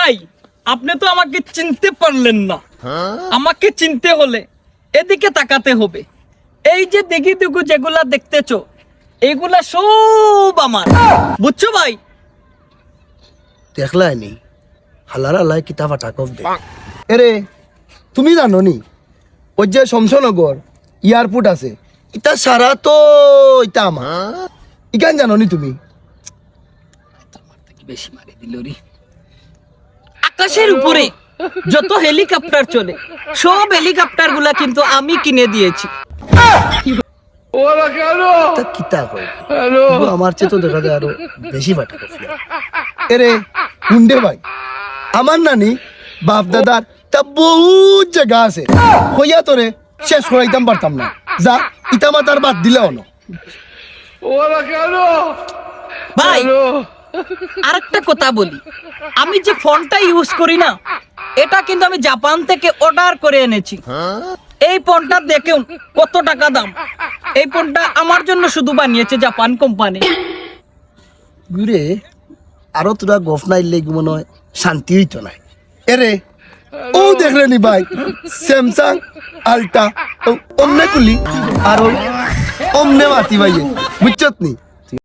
ভাই আপনি তো আমাকে চিনতে পারলেন না। আমাকে চিনতে হলে এদিকে তাকাতে হবে। এই যে দিঘি দিঘু যেগুলা দেখতেছো এগুলা সব আমার, বুঝছো ভাই? দেখলাই নি হালার আলাই কিতাব আটাকব দে এরে তুমি জানো নি ওই যে শমশনগর এয়ারপোর্ট আছে ইটা সারা তো ইটা আমার ইকান জানো নি তুমি? বেশি মারি দিল রে। আকাশের উপরে যত হেলিকপ্টার চলে সব হেলিকপ্টার গুলা কিন্তু আমি কিনে দিয়েছি। তা কিতা কই কিন্তু আমার চেয়ে তো দেখা যায় আরো বেশি বাটাকব এরে হুন্ডে ভাই আমার নানি বাপ দাদার তা বহুত জায়গা আছে হইয়া তোরে শেষ করাইতাম পারতাম না। যা ইটা মাতার বাদ দিলেও না। ভাই আরেকটা কথা বলি, আমি যে ফোনটা ইউজ করি না এটা কিন্তু আমি জাপান থেকে অর্ডার করে এনেছি। এই ফোনটা দেখুন কত টাকা দাম। এই ফোনটা আমার জন্য শুধু বানিয়েছে জাপান কোম্পানি। ঘুরে আরো তোরা গফ নাইলে মনে হয় শান্তি হইতো নাই। এরে ও দেখলে নি ভাই স্যামসাং আলটা অমনে কুলি আর অমনে মাতি ভাইয়ে বুঝছত নি?